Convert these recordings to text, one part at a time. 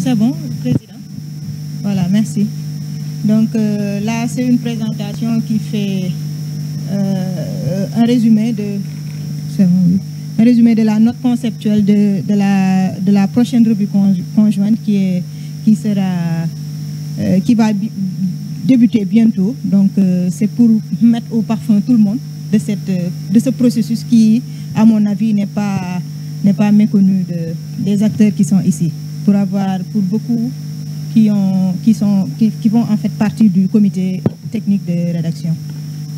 C'est bon, Président? Voilà, merci. Donc là, c'est une présentation qui fait un résumé de la note conceptuelle de la prochaine revue conjointe qui va débuter bientôt. Donc c'est pour mettre au parfum tout le monde de ce processus qui, à mon avis, n'est pas méconnu des acteurs qui sont ici. Pour beaucoup qui vont en fait partie du comité technique de rédaction.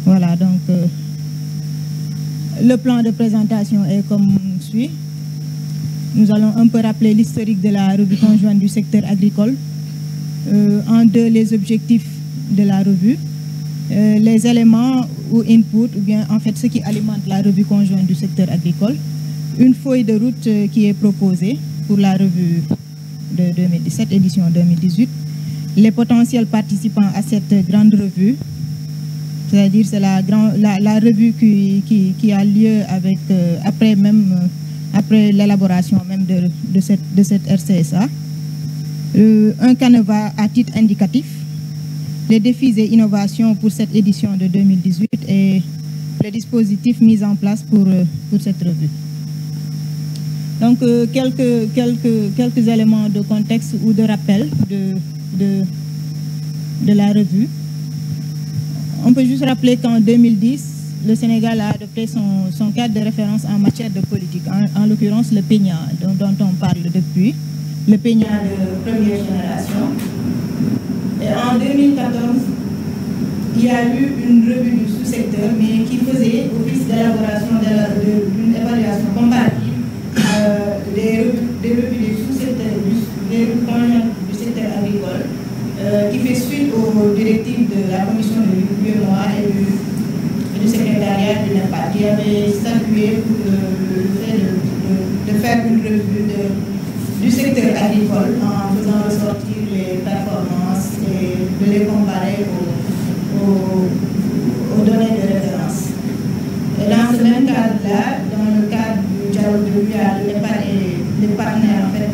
Voilà, donc le plan de présentation est comme suit. Nous allons un peu rappeler l'historique de la revue conjointe du secteur agricole. En deux, les objectifs de la revue, les éléments ou input, ou bien en fait ce qui alimente la revue conjointe du secteur agricole, une feuille de route qui est proposée pour la revue de 2017, édition 2018, les potentiels participants à cette grande revue, c'est-à-dire c'est la revue qui a lieu avec, après l'élaboration même de cette RCSA, un canevas à titre indicatif, les défis et innovations pour cette édition de 2018 et les dispositifs mis en place pour cette revue. Donc, quelques éléments de contexte ou de rappel de la revue. On peut juste rappeler qu'en 2010, le Sénégal a adopté son cadre de référence en matière de politique, en l'occurrence le PEGNA, dont on parle depuis, le PEGNA de première génération. Et en 2014, il y a eu une revue du sous-secteur, mais qui faisait office d'élaboration d'une évaluation comparative des revues du sous-secteur, des revues conjointes du secteur agricole, qui fait suite aux directives de la commission de l'UEMOA et du secrétariat du NEPA, qui avait statué pour le fait de faire une revue du secteur agricole en faisant ressortir les performances et de les comparer aux données de référence. Et dans ce même cadre-là, dans le cadre du dialogue de l'UA, le NEPA et les partenaires, en fait,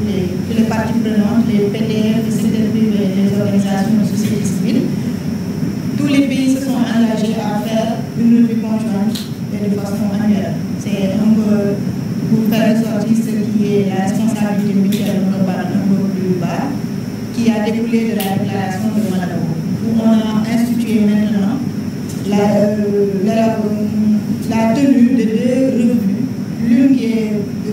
les parties prenantes, les PDR, le secteur privé et les organisations de société civile, tous les pays se sont engagés à faire une revue conjointe et de façon annuelle. C'est un peu pour faire ressortir ce qui est la responsabilité mutuelle globale un peu plus bas, qui a découlé de la déclaration de Malabo, où on a institué maintenant la tenue de deux revues, l'une qui est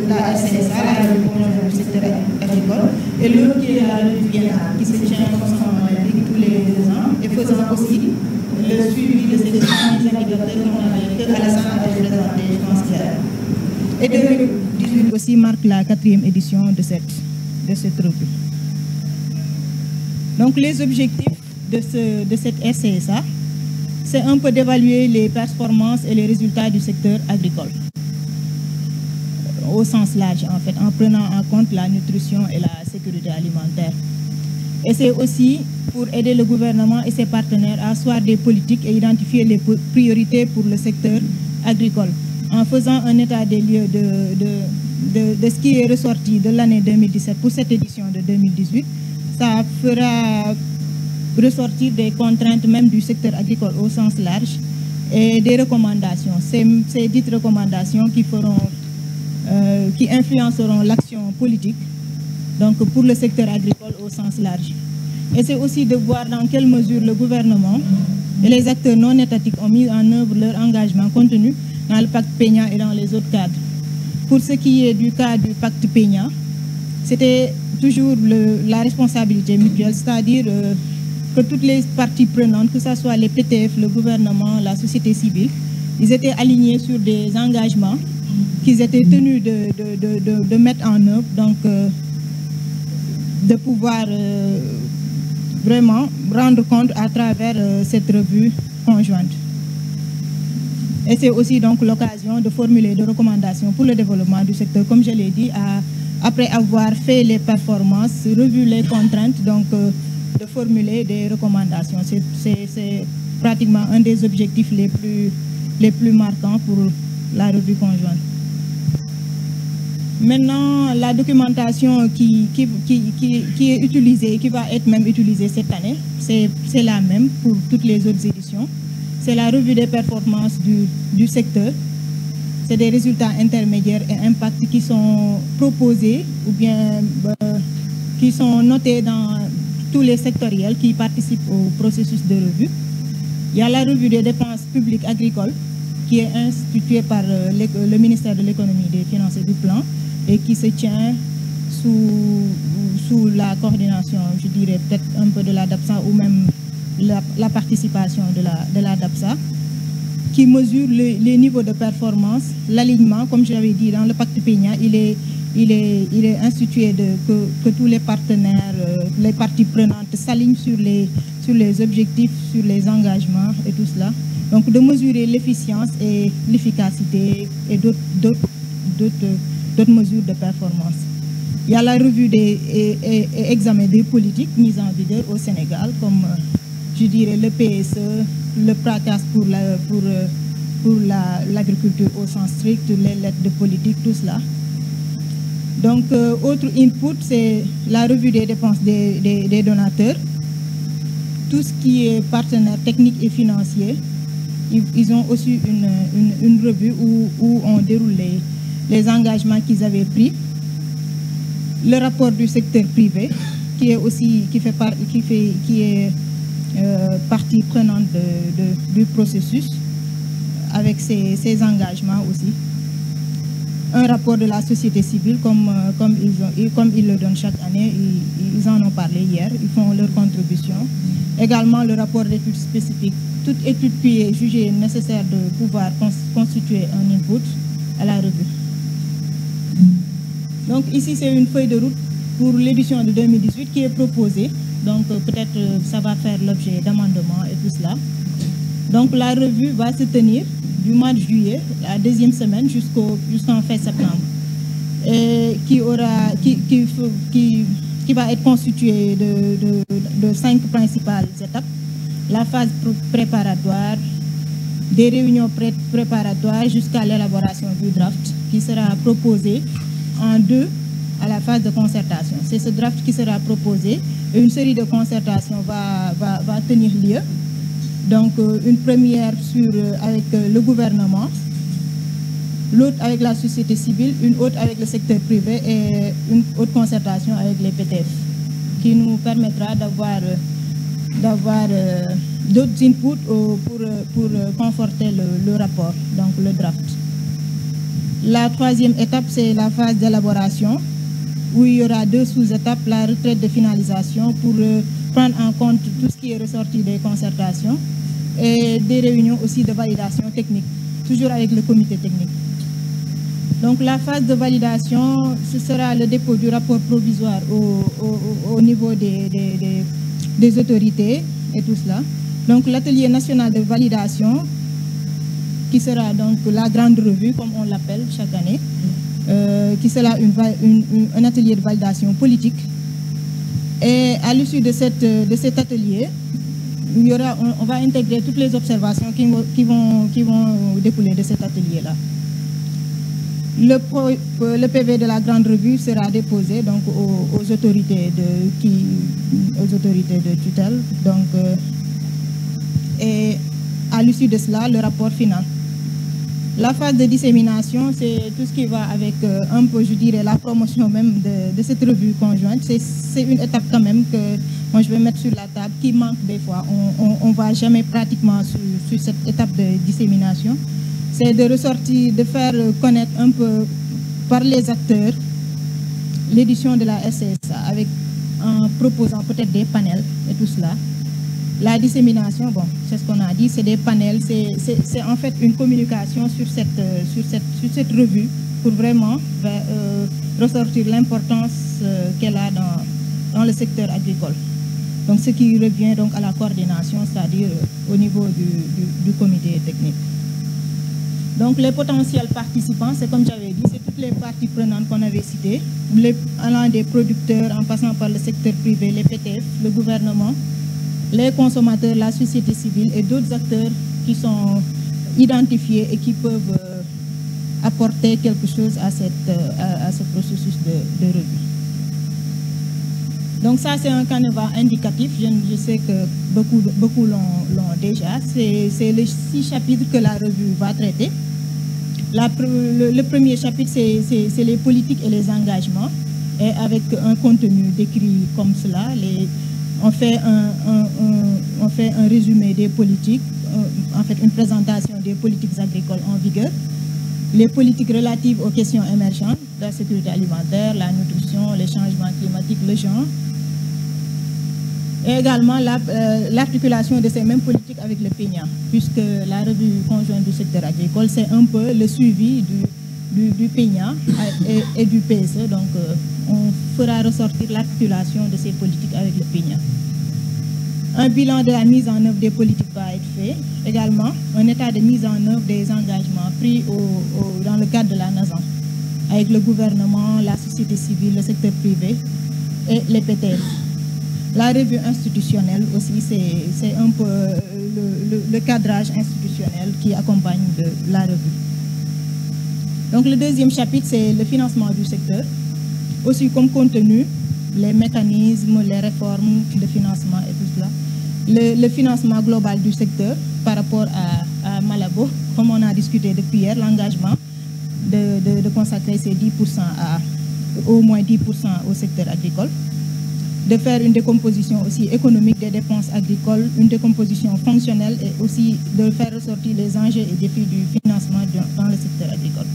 la SCSA, la revue conjointe du secteur agricole, et l'autre qui est la revue biennale, qui se tient comme son nom l'indique tous les 2 ans, et faisant aussi le suivi de ces différents indicateurs que Alassane avait présenté, je pense hier. Et 2018 aussi marque la 4e édition de cette revue. Donc les objectifs de cette SCSA, c'est un peu d'évaluer les performances et les résultats du secteur agricole, au sens large en fait, en prenant en compte la nutrition et la sécurité alimentaire. Et c'est aussi pour aider le gouvernement et ses partenaires à asseoir des politiques et identifier les priorités pour le secteur agricole, en faisant un état des lieux de ce qui est ressorti de l'année 2017 pour cette édition de 2018. Ça fera ressortir des contraintes même du secteur agricole au sens large et des recommandations. Ces dites recommandations qui influenceront l'action politique, donc pour le secteur agricole au sens large. Et c'est aussi de voir dans quelle mesure le gouvernement et les acteurs non étatiques ont mis en œuvre leur engagement contenu dans le pacte PEGNA et dans les autres cadres. Pour ce qui est du cas du pacte PEGNA, c'était toujours la responsabilité mutuelle, c'est-à-dire que toutes les parties prenantes, que ce soit les PTF, le gouvernement, la société civile, ils étaient alignés sur des engagements qu'ils étaient tenus de mettre en œuvre, donc de pouvoir vraiment rendre compte à travers cette revue conjointe. Et c'est aussi donc l'occasion de formuler des recommandations pour le développement du secteur, comme je l'ai dit, après avoir fait les performances, revu les contraintes, donc de formuler des recommandations. C'est pratiquement un des objectifs les plus marquants pour la revue conjointe. Maintenant, la documentation qui est utilisée, qui va être même utilisée cette année, c'est la même pour toutes les autres éditions. C'est la revue des performances du secteur. C'est des résultats intermédiaires et impacts qui sont proposés ou bien qui sont notés dans tous les sectoriels qui participent au processus de revue. Il y a la revue des dépenses publiques agricoles qui est instituée par le ministère de l'économie, des finances et du plan et qui se tient sous la coordination, je dirais peut-être un peu de la DAPSA ou même la participation de la DAPSA, qui mesure les niveaux de performance, l'alignement, comme je l'avais dit dans le pacte Peña, il est institué que tous les partenaires, les parties prenantes s'alignent sur les objectifs, sur les engagements et tout cela. Donc de mesurer l'efficience et l'efficacité et d'autres mesures de performance. Il y a la revue et examen des politiques mises en vigueur au Sénégal, comme je dirais le PSE, le PRACAS pour l'agriculture au sens strict, les lettres de politique, tout cela. Donc, autre input, c'est la revue des dépenses des donateurs. Tout ce qui est partenaire technique et financier, ils ont aussi une revue où on déroule les engagements qu'ils avaient pris. Le rapport du secteur privé, qui est partie prenante du processus, avec ses engagements aussi. Un rapport de la société civile, comme ils le donnent chaque année, ils en ont parlé hier, ils font leur contribution. Également le rapport d'études spécifiques, toute étude qui est jugée nécessaire de pouvoir constituer un input à la revue. Donc ici c'est une feuille de route pour l'édition de 2018 qui est proposée. Donc peut-être ça va faire l'objet d'amendements et tout cela. Donc la revue va se tenir du mois de juillet, la deuxième semaine, jusqu'en fin septembre. Et qui va être constituée de 5 principales étapes. La phase préparatoire, des réunions préparatoires jusqu'à l'élaboration du draft qui sera proposé en 2 à la phase de concertation. C'est ce draft qui sera proposé et une série de concertations va tenir lieu. Donc une première avec le gouvernement, l'autre avec la société civile, une autre avec le secteur privé et une autre concertation avec les PTF qui nous permettra d'avoir d'autres inputs pour conforter le rapport, donc le draft. La troisième étape, c'est la phase d'élaboration où il y aura 2 sous-étapes, la retraite de finalisation pour prendre en compte tout ce qui est ressorti des concertations et des réunions aussi de validation technique, toujours avec le comité technique. Donc la phase de validation, ce sera le dépôt du rapport provisoire au niveau des autorités et tout cela. Donc l'atelier national de validation, qui sera donc la grande revue, comme on l'appelle chaque année, qui sera un atelier de validation politique. Et à l'issue de cet atelier, on va intégrer toutes les observations qui vont découler de cet atelier-là. Le PV de la grande revue sera déposé donc, aux autorités de tutelle. Donc, et à l'issue de cela, le rapport final. La phase de dissémination, c'est tout ce qui va avec un peu, je dirais, la promotion même de cette revue conjointe. C'est une étape quand même que moi je vais mettre sur la table, qui manque des fois. On ne va jamais pratiquement sur cette étape de dissémination. C'est de ressortir, de faire connaître un peu par les acteurs l'édition de la SCSA en proposant peut-être des panels et tout cela. La dissémination, bon, c'est ce qu'on a dit, c'est des panels, c'est en fait une communication sur cette revue pour vraiment ressortir l'importance qu'elle a dans le secteur agricole. Donc ce qui revient donc à la coordination, c'est-à-dire au niveau du comité technique. Donc les potentiels participants, c'est comme j'avais dit, c'est toutes les parties prenantes qu'on avait citées, allant des producteurs en passant par le secteur privé, les PTF, le gouvernement, les consommateurs, la société civile et d'autres acteurs qui sont identifiés et qui peuvent apporter quelque chose à ce processus de revue. Donc ça, c'est un canevas indicatif. Je sais que beaucoup l'ont déjà. C'est les 6 chapitres que la revue va traiter. Le premier chapitre, c'est les politiques et les engagements, et avec un contenu décrit comme cela. On fait un résumé des politiques, en fait une présentation des politiques agricoles en vigueur, les politiques relatives aux questions émergentes, la sécurité alimentaire, la nutrition, les changements climatiques, le genre, et également l'articulation de ces mêmes politiques avec le PENIA, puisque la revue conjointe du secteur agricole, c'est un peu le suivi du PENIA et du PSE. Donc, on fera ressortir l'articulation de ces politiques avec le PENIA. Un bilan de la mise en œuvre des politiques va être fait. Également, un état de mise en œuvre des engagements pris dans le cadre de la NASAN, avec le gouvernement, la société civile, le secteur privé et les PTF. La revue institutionnelle aussi, c'est un peu le cadrage institutionnel qui accompagne la revue. Donc le deuxième chapitre, c'est le financement du secteur. Aussi comme contenu, les mécanismes, les réformes de financement et tout cela. Le financement global du secteur par rapport à Malabo, comme on a discuté depuis hier, l'engagement de consacrer ces 10% au moins 10% au secteur agricole. De faire une décomposition aussi économique des dépenses agricoles, une décomposition fonctionnelle, et aussi de faire ressortir les enjeux et défis du financement dans le secteur agricole.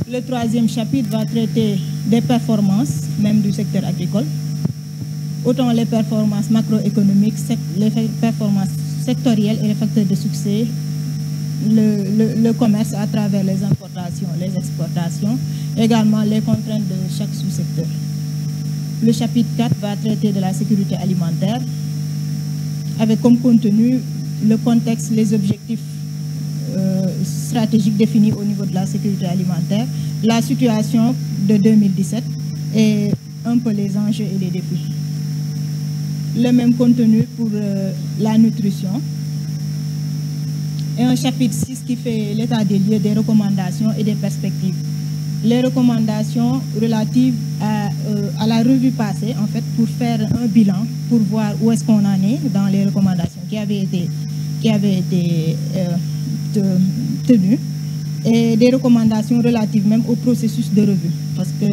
Le troisième chapitre va traiter des performances même du secteur agricole, autant les performances macroéconomiques, les performances sectorielles et les facteurs de succès, le commerce à travers les importations, les exportations, également les contraintes de chaque sous-secteur. Le chapitre 4 va traiter de la sécurité alimentaire, avec comme contenu le contexte, les objectifs stratégiques définis au niveau de la sécurité alimentaire, la situation de 2017 et un peu les enjeux et les défis. Le même contenu pour la nutrition. Et un chapitre 6 qui fait l'état des lieux, des recommandations et des perspectives. Les recommandations relatives à la revue passée, en fait, pour faire un bilan, pour voir où est-ce qu'on en est dans les recommandations qui avaient été tenues, et des recommandations relatives même au processus de revue. Parce que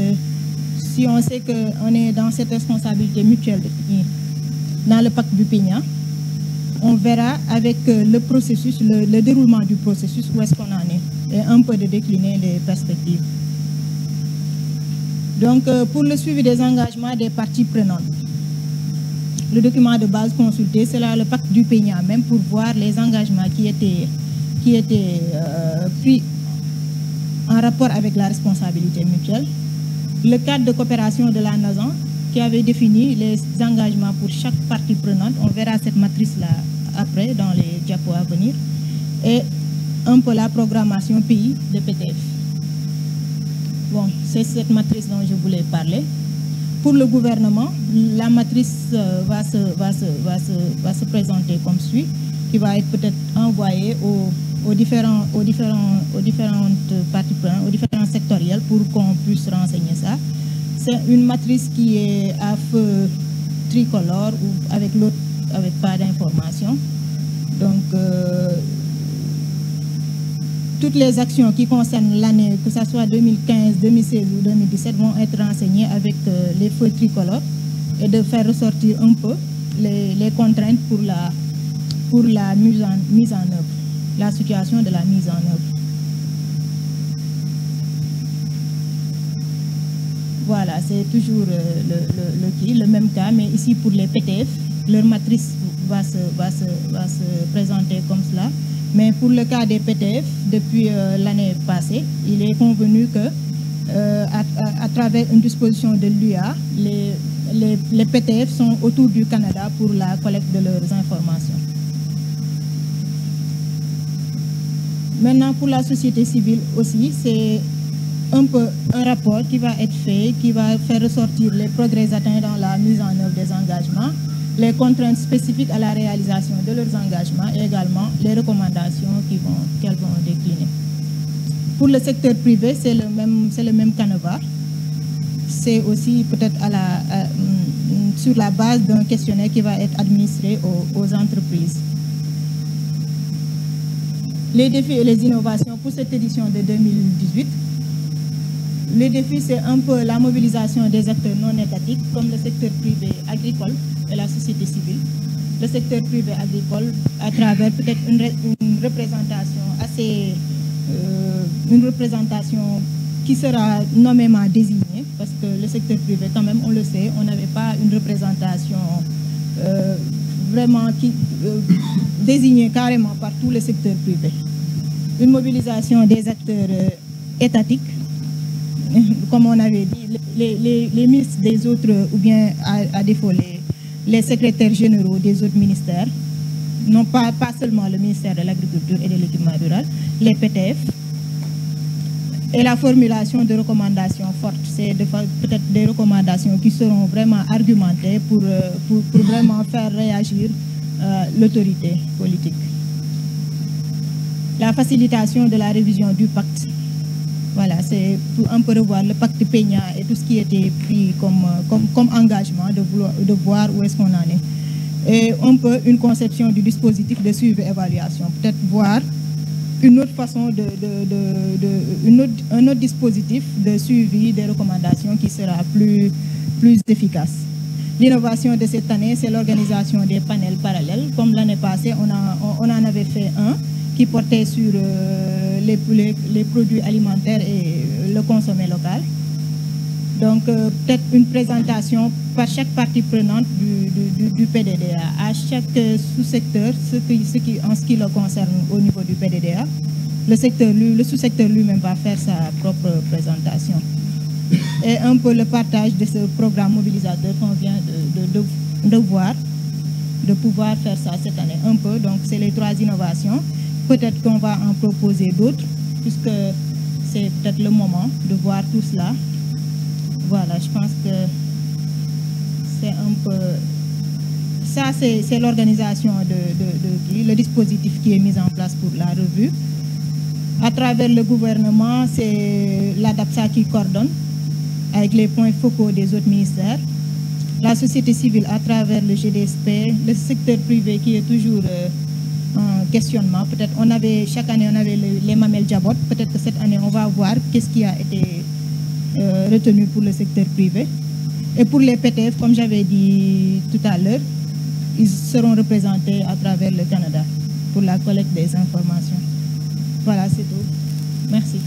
si on sait qu'on est dans cette responsabilité mutuelle dans le pacte du PENIA, on verra avec le processus, le déroulement du processus, où est-ce qu'on en est, et un peu de décliner les perspectives. Donc, pour le suivi des engagements des parties prenantes, le document de base consulté, c'est là le pacte du PENIA, même pour voir les engagements qui étaient pris en rapport avec la responsabilité mutuelle. Le cadre de coopération de la NASAN, qui avait défini les engagements pour chaque partie prenante. On verra cette matrice-là après, dans les diapos à venir. Et un peu la programmation pays de PTF. Bon, c'est cette matrice dont je voulais parler. Pour le gouvernement, la matrice va se présenter comme suit, qui va être peut-être envoyée aux différentes parties prenantes, aux différents sectoriels, pour qu'on puisse renseigner ça. C'est une matrice qui est à feu tricolore ou avec l'autre avec pas d'information. Donc, toutes les actions qui concernent l'année, que ce soit 2015, 2016 ou 2017, vont être renseignées avec les feux tricolores, et de faire ressortir un peu les contraintes pour la mise en œuvre, la situation de la mise en œuvre. Voilà, c'est toujours le même cas, mais ici pour les PTF, leur matrice va se présenter comme cela. Mais pour le cas des PTF, depuis l'année passée, il est convenu que, à travers une disposition de l'UA, les PTF sont autour du Canada pour la collecte de leurs informations. Maintenant, pour la société civile aussi, c'est un peu un rapport qui va être fait, qui va faire ressortir les progrès atteints dans la mise en œuvre des engagements, les contraintes spécifiques à la réalisation de leurs engagements et également les recommandations qu'elles vont décliner. Pour le secteur privé, c'est le même canevas. C'est aussi peut-être sur la base d'un questionnaire qui va être administré aux entreprises. Les défis et les innovations pour cette édition de 2018. Les défis, c'est un peu la mobilisation des acteurs non étatiques, comme le secteur privé agricole et la société civile. Le secteur privé agricole, à travers peut-être une représentation une représentation qui sera nommément désignée, parce que le secteur privé, quand même, on le sait, on n'avait pas une représentation vraiment désignée carrément par tout le secteur privé. Une mobilisation des acteurs étatiques, comme on avait dit, les ministres des autres, ou bien à défaut les secrétaires généraux des autres ministères, non pas seulement le ministère de l'Agriculture et de l'Équipement rural, les PTF, et la formulation de recommandations fortes. C'est peut-être des recommandations qui seront vraiment argumentées pour vraiment faire réagir l'autorité politique. La facilitation de la révision du pacte. Voilà, c'est pour un peu revoir le pacte Peña et tout ce qui était pris comme engagement de voir où est-ce qu'on en est. Et un peu une conception du dispositif de suivi et évaluation. Peut-être voir une autre façon un autre dispositif de suivi des recommandations qui sera plus efficace. L'innovation de cette année, c'est l'organisation des panels parallèles. Comme l'année passée, on en avait fait un qui portait sur les produits alimentaires et le consommé local. Donc, peut-être une présentation par chaque partie prenante du PDDA, à chaque sous-secteur, en ce qui le concerne au niveau du PDDA. Le sous-secteur lui-même va faire sa propre présentation. Et un peu le partage de ce programme mobilisateur qu'on vient de voir, de pouvoir faire ça cette année. Un peu, donc c'est les 3 innovations. Peut-être qu'on va en proposer d'autres, puisque c'est peut-être le moment de voir tout cela. Voilà, je pense que c'est un peu... Ça, c'est l'organisation le dispositif qui est mis en place pour la revue. À travers le gouvernement, c'est l'ADAPSA qui coordonne avec les points focaux des autres ministères. La société civile à travers le GDSP, le secteur privé qui est toujours en questionnement. Peut-être chaque année, on avait les mamelles Jabot. Peut-être que cette année, on va voir qu'est-ce qui a été retenu pour le secteur privé. Et pour les PTF, comme j'avais dit tout à l'heure, ils seront représentés à travers le Canada pour la collecte des informations. Voilà, c'est tout. Merci.